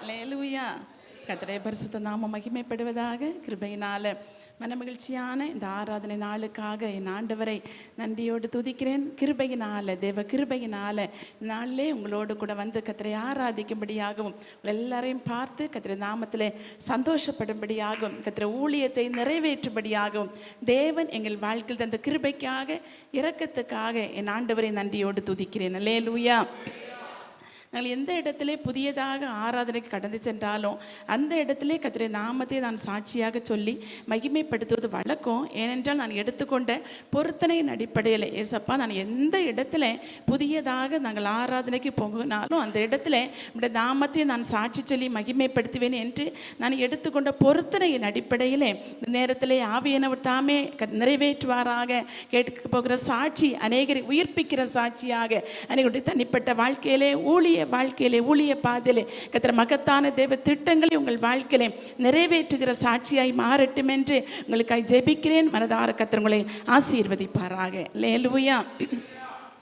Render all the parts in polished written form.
அல்லேலூயா. கர்த்தருடைய பரிசுத்த நாமம் மகிமைப்படுவதாக. கிருபையினால மனமகிழ்ச்சியான இந்த ஆராதனை நாளுக்காக என் ஆண்டவரை நன்றியோடு துதிக்கிறேன். கிருபையினால, தேவ கிருபையினால நாளிலே உங்களோடு கூட வந்து கர்த்தரை ஆராதிக்கும்படியாகவும் எல்லாரையும் பார்த்து கர்த்தருடைய நாமத்திலே சந்தோஷப்படும்படியாகவும் கர்த்தருடைய ஊழியத்தை நிறைவேற்றும்படியாகவும் தேவன் எங்கள் வாழ்க்கையில் தந்த கிருபைக்காக, இரக்கத்துக்காக என் ஆண்டவரை நன்றியோடு துதிக்கிறேன். அல்லேலூயா. நாங்கள் எந்த இடத்துல புதியதாக ஆராதனைக்கு கடந்து சென்றாலும் அந்த இடத்துல கர்த்தருடைய நாமத்தை நான் சாட்சியாக சொல்லி மகிமைப்படுத்துவது வழக்கம். ஏனென்றால் நான் எடுத்துக்கொண்ட பொருத்தனையின் அடிப்படையில், ஏசப்பா நான் எந்த இடத்துல புதியதாக நாங்கள் ஆராதனைக்கு போகினாலும் அந்த இடத்துல உடைய நாமத்தை நான் சாட்சி சொல்லி மகிமைப்படுத்துவேன் என்று நான் எடுத்துக்கொண்ட பொருத்தனையின் அடிப்படையில் இந்த நேரத்தில் ஆவியானவர் தாமே நிறைவேற்றுவாராக. கேட்க போகிற சாட்சி அநேகரை உயிர்ப்பிக்கிற சாட்சியாக, அநேகருடைய தனிப்பட்ட வாழ்க்கையிலே, வாழ்க்கையிலே, ஊழிய பாதையிலே கர்த்தர் மகத்தான தேவ திட்டங்களை உங்கள் வாழ்க்கையிலே நிறைவேற்றுகிற சாட்சியாய் மாறட்டும் என்று உங்களுக்காய் ஜெபிக்கிறேன். மனதார கர்த்தர் உங்களை ஆசீர்வதிப்பாராக. அல்லேலூயா.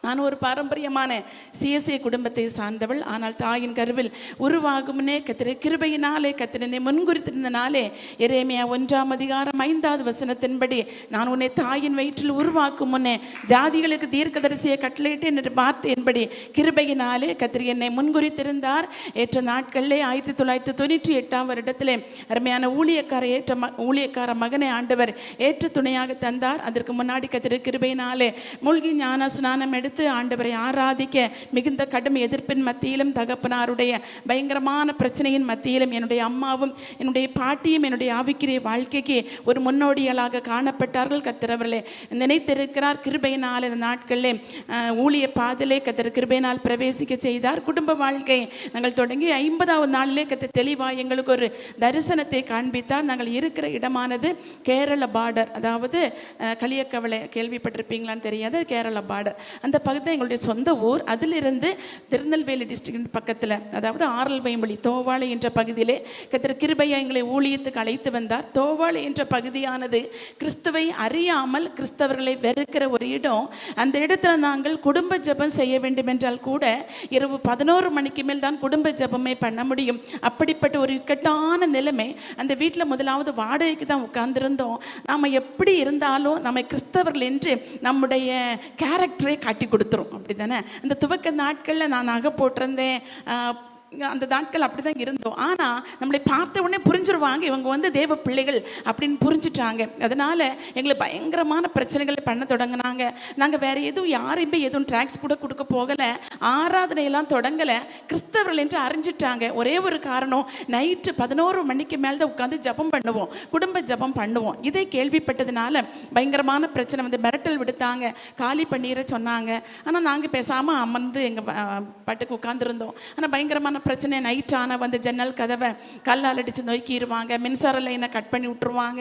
நான் ஒரு பாரம்பரியமான சிஎஸ்ஏ குடும்பத்தை சார்ந்தவள். ஆனால் தாயின் கருவில் உருவாகும் முன்னே கர்த்தர் கிருபையினாலே கர்த்தரை முன்குறித்திருந்தனாலே எரேமியா 1:5 நான் உன்னை தாயின் வயிற்றில் உருவாக்கும் முன்னே ஜாதிகளுக்கு தீர்க்கதரிசியை கட்டளையிட்டேன் என்று பார்த்தேன்படி கிருபையினாலே கர்த்தர் என்னை முன்குறித்திருந்தார். ஏற்ற நாட்களிலே 1998 வருடத்திலே அருமையான ஊழியக்கார மகனை ஆண்டவர் ஏற்ற துணையாக தந்தார். அதற்கு முன்னாடி கர்த்தர் கிருபையினாலே மூழ்கி ஞான ஸ்நானம் எடுத்து ஆண்டவரை ஆராதிக்க மிகுந்த கடும் எதிர்ப்பின் மத்தியிலும், தகப்பனாருடைய பயங்கரமான பிரச்சனையின் மத்தியிலும் என்னுடைய அம்மாவும் என்னுடைய பாட்டியும் என்னுடைய ஆவிக்குரிய வாழ்க்கைக்கு ஒரு முன்னோடிகளாக காணப்பட்டார்கள். கர்த்தர் அவர்களை நினைத்திருக்கிறார். கிருபையினால் இந்த நாட்களிலே ஊழிய பாதிலே கர்த்தர் கிருபையினால் பிரவேசிக்க செய்தார். குடும்ப வாழ்க்கை நாங்கள் தொடங்கி 50வது நாளிலே கர்த்தர் தெளிவாக எங்களுக்கு ஒரு தரிசனத்தை காண்பித்தார். நாங்கள் இருக்கிற இடமானது கேரள பார்டர், அதாவது களியக்கவளை கேள்விப்பட்டிருப்பீங்களான்னு தெரியாது, கேரள பார்டர் அந்த பகுதி எங்களுடைய சொந்த ஊர். அதிலிருந்து திருநெல்வேலி டிஸ்ட்ரிக்ட் பக்கத்தில், அதாவது ஆரல்வைமொழி தோவாளை என்ற பகுதியிலே கர்த்தர் கிருபையா எங்களை ஊழியத்துக்கு அழைத்து வந்தார். தோவாளை என்ற பகுதியானது கிறிஸ்துவை அறியாமல் கிறிஸ்தவர்களை வெறுக்கிற ஒரு இடம். அந்த இடத்துல நாங்கள் குடும்ப ஜெபம் செய்ய வேண்டும் என்றால் கூட இரவு 11 மணிக்கு மேல் தான் குடும்ப ஜெபமே பண்ண முடியும். அப்படிப்பட்ட ஒரு இக்கட்டான நிலைமை. அந்த வீட்டில் முதலாவது வாடகைக்கு தான் உட்கார்ந்துருந்தோம். நாம் எப்படி இருந்தாலும் நம்ம கிறிஸ்தவர்கள் என்று நம்முடைய கேரக்டரை காட்டி கொடுத்துரும், அப்படி தானே? அந்த துவக்க நாட்களில் நான் நகை போட்டிருந்தேன், அந்த நாட்கள் அப்படி தான் இருந்தோம். ஆனால் நம்மளை பார்த்த உடனே புரிஞ்சிருவாங்க, இவங்க வந்து தேவ பிள்ளைகள் அப்படின்னு புரிஞ்சுட்டாங்க. அதனால் எங்களுக்கு பயங்கரமான பிரச்சனைகளை பண்ண தொடங்கினாங்க. நாங்கள் வேறு எதுவும் யாரையுமே எதுவும் ட்ராக்ஸ் கூட கொடுக்க போகலை, ஆராதனையெல்லாம் தொடங்கலை. கிறிஸ்தவர்கள் என்று அறிஞ்சிட்டாங்க. ஒரே ஒரு காரணம், நைட்டு 11 மணிக்கு மேலே தான் உட்காந்து ஜபம் பண்ணுவோம், குடும்ப ஜபம் பண்ணுவோம். இதை கேள்விப்பட்டதுனால பயங்கரமான பிரச்சனை வந்து மிரட்டல் விடுத்தாங்க, காலி பண்ணிட சொன்னாங்க. ஆனால் நாங்கள் பேசாமல் அமர்ந்து எங்கள் பாட்டுக்கு உட்காந்துருந்தோம். ஆனால் பயங்கரமான பிரச்சனை. நைட் ஆனால் வந்து ஜன்னல் கதவை கல்லால் அடித்து நொய்க்கிடுவாங்க, மின்சார லைனை கட் பண்ணி விட்டுருவாங்க,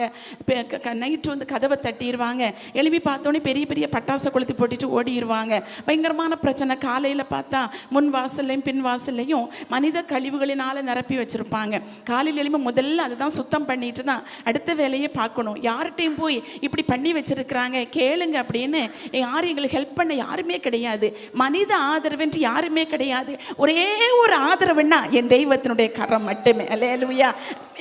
நைட்டு வந்து கதவை தட்டிடுவாங்க. எழுப்பி பார்த்தோன்னே பெரிய பெரிய பட்டாசை கொளுத்தி போட்டுட்டு ஓடிடுவாங்க. பயங்கரமான பிரச்சனை. காலையில் பார்த்தா முன் வாசல்லையும் பின் வாசல்லையும் மனித கழிவுகளினால் நிரப்பி வச்சுருப்பாங்க. காலையில் எழுப்பி முதல்ல அதை தான் சுத்தம் பண்ணிட்டு தான் அடுத்த வேலையை பார்க்கணும். யார்கிட்டையும் போய் இப்படி பண்ணி வச்சுருக்கிறாங்க கேளுங்க அப்படின்னு யாரும் எங்களுக்கு ஹெல்ப் பண்ண யாருமே கிடையாது. மனித ஆதரவென்று யாருமே கிடையாது. ஒரே ஒரு ஆதரவுன்னா என் தெய்வத்தினுடைய கரம் மட்டுமே. அல்லேலூயா.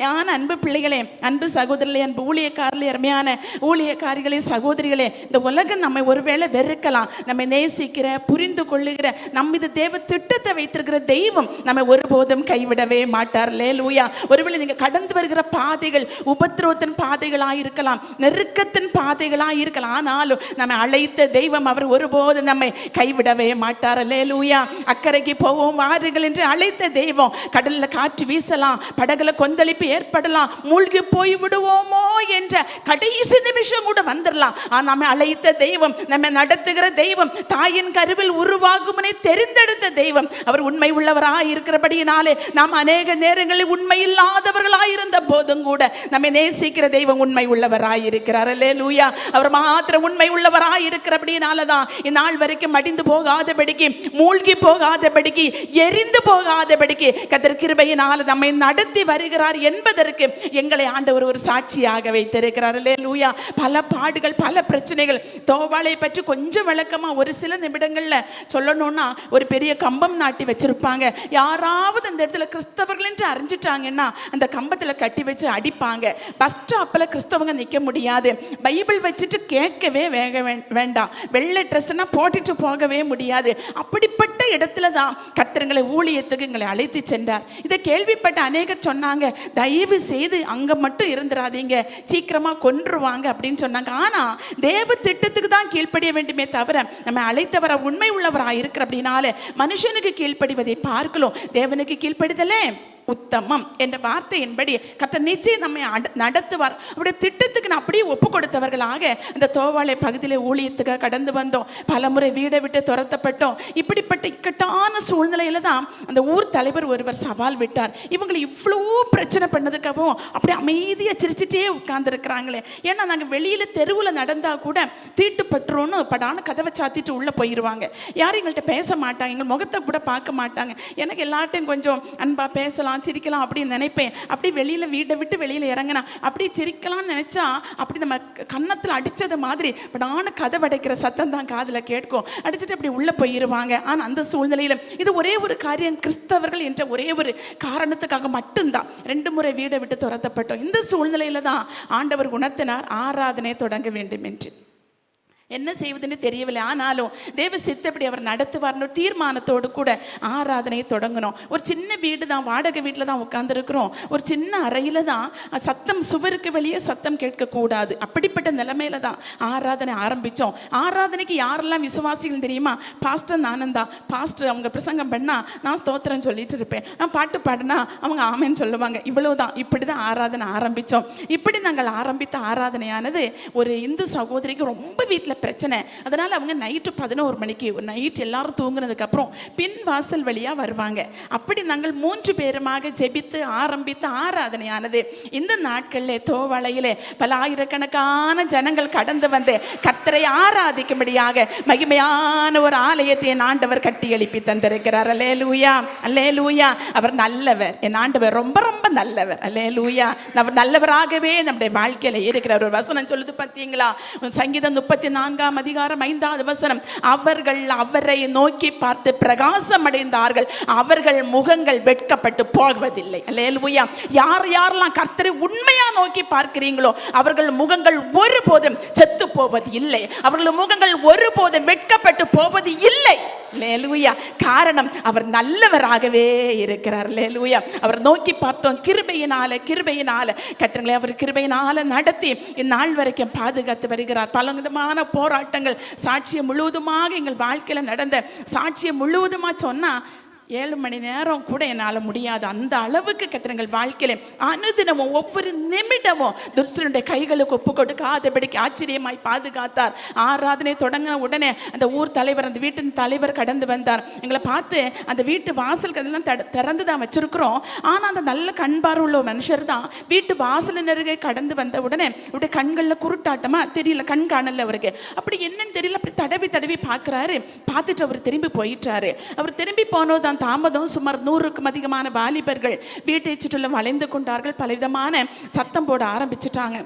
யான அன்பு பிள்ளைகளே, அன்பு சகோதரர்களே, அன்பு ஊழியக்காரர்களே, அருமையான ஊழியக்காரிகளே, சகோதரிகளே, இந்த உலகம் நம்மை ஒருவேளை வெறுக்கலாம், நம்மை நேசிக்கிற, புரிந்து கொள்ளுகிற, நம்ம இது தேவ திட்டத்தை வைத்திருக்கிற தெய்வம் நம்மை ஒருபோதும் கைவிடவே மாட்டார். அல்லேலூயா. ஒருவேளை நீங்கள் கடந்து வருகிற பாதைகள் உபத்திரவத்தின் பாதைகளாக இருக்கலாம், நெருக்கத்தின் பாதைகளாக இருக்கலாம். ஆனாலும் நம்மை அழைத்த தெய்வம் அவர் ஒருபோதும் நம்மை கைவிடவே மாட்டார். அல்லேலூயா. அக்கறைக்கு போவோம் வாருங்கள் என்று அழைத்த தெய்வம். கடலில் காற்று வீசலாம், படகுல கொந்தளிப்பு ஏற்படலாம், மூழ்கி போய் விடுவோமோ என்ற கடைசி நிமிஷம் கூட வந்துடலாம். நம்ம அழைத்த தெய்வம், நம்ம நடத்துகிற தெய்வம், தாயின் கருவில் உருவாகும் தெரிந்தெடுத்த தெய்வம். அவர் உண்மை உள்ளவராய் இருக்கிறபடியினாலே நாம் அநேக நேரங்களில் உண்மை இல்லாதவர்களாய் இருந்த போதும் கூட நம்மை நேசிக்கிற தெய்வம் உண்மை உள்ளவராய் இருக்கிறார். அல்லேலூயா. அவர் மாத்திரம் உண்மை உள்ளவராய் இருக்கிறபடியினால தான் இந்நாள் வரைக்கும் மடிந்து போகாதபடிக்கு, மூழ்கி போகாதபடிக்கு, எரிந்து போகாதபடிக்கு கர்த்தர் கிருபையினால் நம்மை நடத்தி வருகிறார் என்பதற்கு எங்களை ஆண்டவர் ஒரு சாட்சியாக வைத்திருக்கிறார். அல்லேலூயா. பல பாடுகள், பல பிரச்சனைகள். தோவாளை பற்றி கொஞ்சம் விளக்கமா ஒரு சில நிமிடங்கள்ல சொல்லணும்னா, ஒரு பெரிய கம்பம் நாட்டி வச்சிருப்பாங்க. யாராவது அந்த இடத்துல கிறிஸ்தவர்கள் என்று அறிஞ்சிட்டாங்கன்னா அந்த கம்பத்துல கட்டி வச்சு அடிப்பாங்க. பஸ் ஸ்டாப்ல கிறிஸ்தவங்க நிக்க முடியாது. பைபிள் வச்சுட்டு கேட்கவே வேண்டாம். வெள்ளை ட்ரெஸ்னா போட்டுட்டு போகவே முடியாது. அப்படிப்பட்ட இடத்துல தான் கர்த்தர்களை ஊழியத்துக்கு எங்களை அழைத்து சென்றார். இதை கேள்விப்பட்ட அநேகர் சொன்னாங்க, தயவு செய்து அங்க மட்டும் இருந்துராதீங்க, சீக்கிரமா கொன்றுவாங்க அப்படின்னு சொன்னாங்க. ஆனா தேவ திட்டத்துக்கு தான் கீழ்ப்படிய வேண்டுமே தவிர, நம்ம அழைத்தவரை உண்மை உள்ளவராக இருக்கிற அப்படின்னால மனுஷனுக்கு கீழ்ப்படிவதை பார்க்கலாம், தேவனுக்கு கீழ்ப்படிதலே உத்தமம் என்ற வார்த்தையின்படி கர்த்தர் நிச்சயம் நம்மை நடத்துவார். அவருடைய திட்டத்துக்கு நான் அப்படியே ஒப்பு கொடுத்தவர்களாக அந்த தோவாளை பகுதியில் ஊழியத்துக்காக கடந்து வந்தோம். பலமுறை வீடை விட்டு துரத்தப்பட்டோம். இப்படிப்பட்ட இக்கட்டான சூழ்நிலையில தான் அந்த ஊர் தலைவர் ஒருவர் சவால் விட்டார். இவங்களை இவ்வளோ பிரச்சனை பண்ணதுக்காகவும் அப்படி அமைதியாக சிரிச்சிட்டே உட்கார்ந்துருக்கிறாங்களே, ஏன்னா நாங்கள் வெளியில் தெருவில் நடந்தால் கூட தீட்டுப்பட்டுருன்னு படான கதவை சாத்திட்டு உள்ளே போயிடுவாங்க. யாரும் எங்கள்கிட்ட பேச மாட்டாங்க, எங்கள் முகத்தை கூட பார்க்க மாட்டாங்க. எனக்கு எல்லார்ட்டையும் கொஞ்சம் அன்பா பேசலாம், சிரிக்கலாம் அப்படின்னு நினைப்பேன். அப்படி வெளியில வீட்டை விட்டு வெளியில இறங்கினா அப்படி சிரிக்கலாம்னு நினைச்சா அப்படி நம்ம கன்னத்தில் அடிச்சது மாதிரி படான கதவடைக்கிற சத்தம் தான் காதுல கேட்கும். அடிச்சுட்டு அப்படி உள்ள போயிருவாங்க. ஆனா அந்த சூழ்நிலையில இது ஒரே ஒரு காரியம், கிறிஸ்தவர்கள் என்ற ஒரே ஒரு காரணத்துக்காக மட்டும்தான் 2 முறை வீடை விட்டு துரத்தப்பட்டோம். இந்த சூழ்நிலையில தான் ஆண்டவர் உணர்த்தினார், ஆராதனை தொடங்க வேண்டும் என்று. என்ன செய்வதுன்னு தெரியவில்லை. ஆனாலும் தேவ சித்தப்படி அவர் நடத்துவார்னு தீர்மானத்தோடு கூட ஆராதனையை தொடங்கணும். ஒரு சின்ன வீடு தான், வாடகை வீட்டில் தான் உட்காந்துருக்கிறோம். ஒரு சின்ன அறையில் தான், சத்தம் சுவருக்கு வெளியே சத்தம் கேட்கக்கூடாது. அப்படிப்பட்ட நிலைமையில தான் ஆராதனை ஆரம்பித்தோம். ஆராதனைக்கு யாரெல்லாம் விசுவாசிகள் தெரியுமா? பாஸ்டர் நானும் தான். பாஸ்டர் அவங்க பிரசங்கம் பண்ணால் நான் ஸ்தோத்திரம் சொல்லிட்டு இருப்பேன், நான் பாட்டு பாடினா அவங்க ஆமேன்னு சொல்லுவாங்க. இவ்வளவுதான். இப்படி தான் ஆராதனை ஆரம்பித்தோம். இப்படி நாங்கள் ஆரம்பித்த ஆராதனையானது ஒரு இந்து சகோதரிக்கு ரொம்ப வீட்டில் பிரச்சனை. அதனால அவங்க நைட்டு 11 மணிக்கு நைட் எல்லாரும் தூங்குனதுக்கு அப்புறம் பின் வாசல் வழியா வருவாங்க. அப்படி நாங்கள் 3 பேருமாக ஜெபித்து ஆரம்பித்த ஆராதனையானது இந்த நாட்களில் தோவாளையிலே பல ஆயிரக்கணக்கான ஜனங்கள் கடந்து வந்து கர்த்தரை ஆராதிக்கும்படியாக மகிமையான ஒரு ஆலயத்தை என் ஆண்டவர் கட்டி எழுப்பி தந்திருக்கிறார். அல்லேலூயா, அல்லேலூயா. அவர் நல்லவர், என் ஆண்டவர் ரொம்ப ரொம்ப நல்லவர். அல்லேலூயா. அவர் நல்லவராகவே நம்முடைய வாழ்க்கையில இருக்கிற ஒரு வசனம் சொல்லுது பார்த்தீங்களா? சங்கீதம் 34ஆம் அதிகாரம் 5வது வசனம், அவர்கள் அவரை நோக்கி பார்த்து பிரகாசம் அடைந்தார்கள், அவர்கள் முகங்கள் வெட்கப்பட்டு போவதில்லை. அல்லேலூயா. யார் யாரெல்லாம் கர்த்தரை உண்மையா நோக்கி பார்க்கிறீங்களோ அவர்கள் முகங்கள் ஒருபோதும் செத்து போவது இல்லை, அவர்கள் முகங்கள் ஒருபோதும் வெட்கப்பட்டு போவது இல்லை. அல்லேலூயா. காரணம் அவர் நல்லவராகவே இருக்கிறார். அல்லேலூயா. அவர் நோக்கி பார்த்தோம். கிருபையினால கர்த்தரை அவர் கிருபையினால நடத்தி இந்நாள் வரைக்கும் பாதுகாத்து வருகிறார். பல விதமான போராட்டங்கள் சாட்சியம் முழுவதுமாக எங்கள் வாழ்க்கையில் நடந்த சாட்சியம் முழுவதுமாக சொன்னா 7 மணி நேரம் கூட என்னால் முடியாது. அந்த அளவுக்கு கர்த்தர் வாழ்க்கையில அனுதினமும் ஒவ்வொரு நிமிடமும் துர்சனுடைய கைகளுக்கு ஒப்பு கொடுக்காதபடிக்கு ஆச்சரியமாய் பாதுகாத்தார். ஆராதனை தொடங்கின உடனே அந்த ஊர் தலைவர், அந்த வீட்டின் தலைவர் கடந்து வந்தார். எங்களை பார்த்து அந்த வீட்டு வாசல் கதெல்லாம் திறந்து தான் வச்சிருக்கிறோம். ஆனால் அந்த நல்ல கண்பார் உள்ள மனுஷர் தான் வீட்டு வாசல் நெருகே கடந்து வந்த உடனே அவருடைய கண்களில் குருட்டாட்டமா தெரியல, கண் காணல அவருக்கு. அப்படி என்னன்னு தெரியல, அப்படி தடவி பார்க்குறாரு. பார்த்துட்டு அவர் திரும்பி போயிட்டாரு. அவர் திரும்பி போனோதான் தாமதம். சுமார் 100க்கும் அதிகமான வாலிபர்கள் வீட்டை சுற்றிலும் வளைந்து கொண்டார்கள். பலவிதமான சத்தம் போட ஆரம்பிச்சுட்டாங்க.